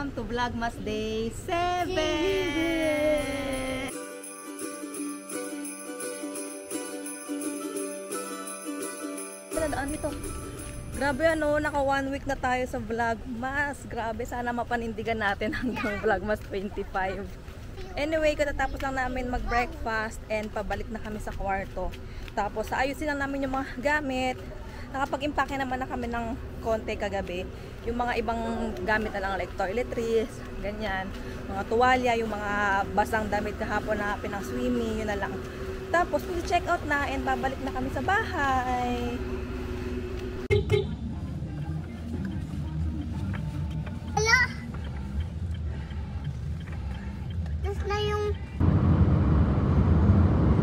Welcome to Vlogmas Day 7! Daan ito. Grabe ano, naka 1 week na tayo sa Vlogmas. Grabe, sana mapanindigan natin hanggang Vlogmas 25. Anyway, katatapos lang namin mag-breakfast and pabalik na kami sa kwarto. Tapos ayusin lang namin yung mga gamit. Nakapag-impake naman na kami ng konti kagabi. Yung mga ibang gamit na lang like toiletries, ganyan. Mga tuwalya, yung mga basang damit kahapon na pinang-swimming, yun na lang. Tapos check out na and babalik na kami sa bahay. Hello? Tapos na yung...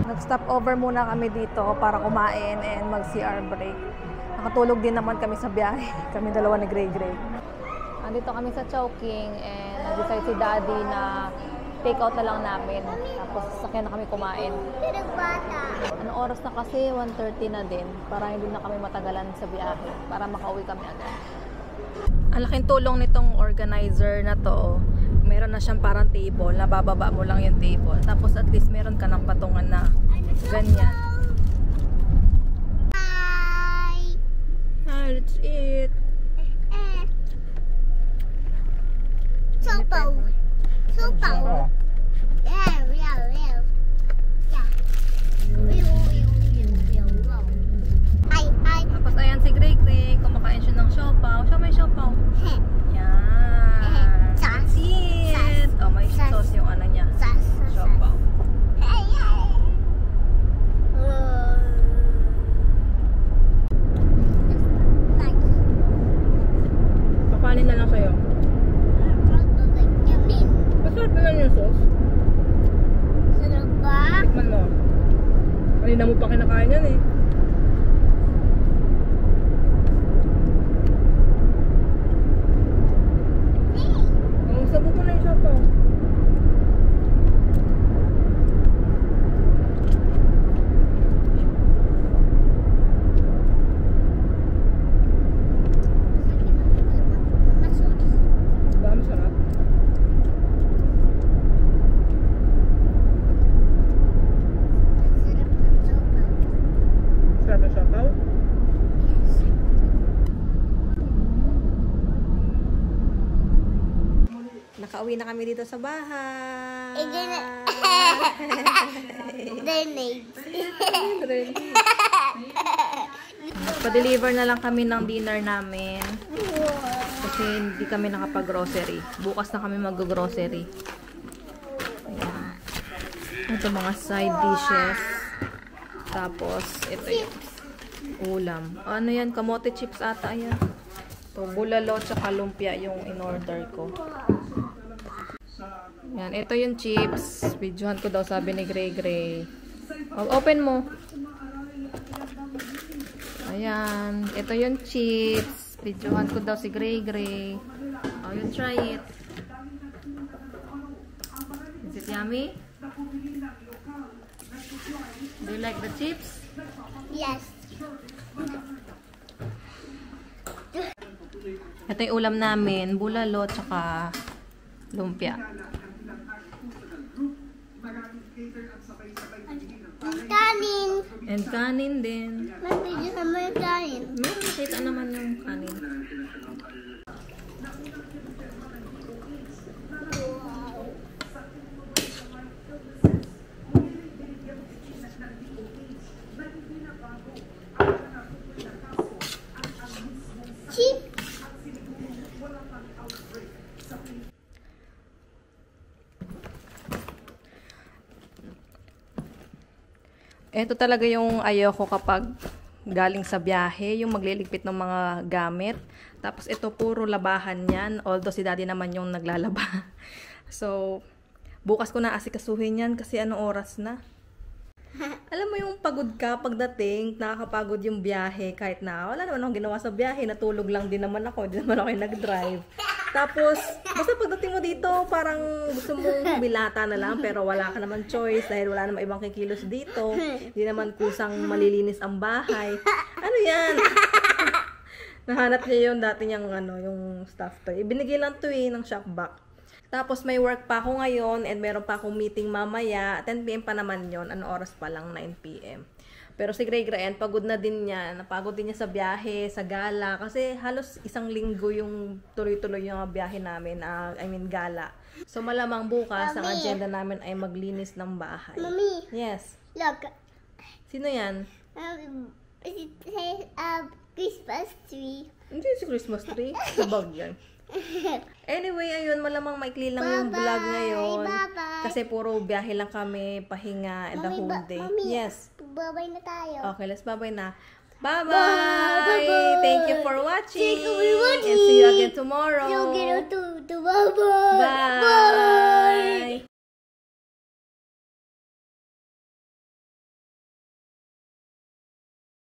Nag-stop over muna kami dito para kumain and mag-CR break. Nakatulog din naman kami sa biyahe. Kami dalawa ni Gray Gray. Andito kami sa Chowking and nag-decide si Daddy na take out na lang namin. Tapos sasakyan na kami kumain. Pinagbata. Anong oras na kasi? 1:30 na din. Para hindi na kami matagalan sa biyahe. Para makauwi kami agad. Ang laking tulong nitong organizer na to. Meron na siyang parang table. Nabababa mo lang yung table. Tapos at least meron ka ng patungan na ganyan. Let's eat. Sopaw. Sopaw. Yeah, yeah, yeah. Ay. Tapos ayan si Gray Gray. Kumakain siya ng siopaw. Siya may siopaw. Yan. Sauce. Eat. Oh, may sauce yung ano niya. Siopaw. Kapanin na lang sa'yo. Masarap na lang yung sauce. Sarap ba? Tikman mo. Kanina mo pa kinakain yan eh. Ang sabog mo na yung siopaw. Diba? Masarap. Sarap na siopaw. Nakauwi na kami dito sa bahay. Pa-deliver na lang kami ng dinner namin. Kasi hindi kami nakapag-grocery. Bukas na kami mag-grocery. Ayan. Ito mga side dishes. Tapos, ito yung ulam. Ano yan? Kamote chips ata yan. Ito, bulalo tsaka lumpia yung in-order ko. Yan, ito yung chips. Videohan ko daw, sabi ni Gray Gray. Open mo. Ayan, ito yung chips. Videohan ko daw si Gray Gray. Oh, you try it. Is it yummy? Do you like the chips? Yes. Ito yung ulam namin, bulalo tsaka lumpia. Ang kanin. And kanin din. May video naman yung kanin. Meron nakita naman yung kanin. Chip. Ito talaga yung ayoko kapag galing sa biyahe, yung magliligpit ng mga gamit. Tapos ito puro labahan yan, although si Daddy naman yung naglalaba. So, bukas ko na asikasuhin yan kasi anong oras na. Alam mo yung pagod ka pagdating, nakakapagod yung biyahe kahit na wala naman akong ginawa sa biyahe, natulog lang din naman ako, hindi naman ako yung nag-drive. Tapos, basta pagdating mo dito, parang gusto mong bilata na lang, pero wala ka naman choice dahil wala naman ibang kikilos dito. Hindi naman kusang malilinis ang bahay. Ano yan? Nahanap niya yung dati niyang yung stuffed toy. Ibinigay lang to ng shopback. Tapos may work pa ako ngayon and meron pa akong meeting mamaya. 10 PM pa naman yon. Ano oras pa lang? 9 PM. Pero si Gray Gray, pagod na din niya. Napagod din niya sa biyahe, sa gala. Kasi halos isang linggo yung tuloy-tuloy yung biyahe namin. Gala. So malamang bukas, ang Mami. agenda namin ay maglinis ng bahay. Mommy, Yes. look. Sino yan? It says Christmas tree. Hindi si Christmas tree. Sabag yan. Anyway, ayun, malamang maikli lang yung vlog ngayon. Bye-bye. Kasi puro biyahe lang kami, pahinga, the whole day. Yes. Babay na tayo. Okay, let's bye-bye na. Bye-bye! Bye-bye. Thank you for watching! Thank you for watching. And see you again tomorrow! You get to bye-bye. Bye!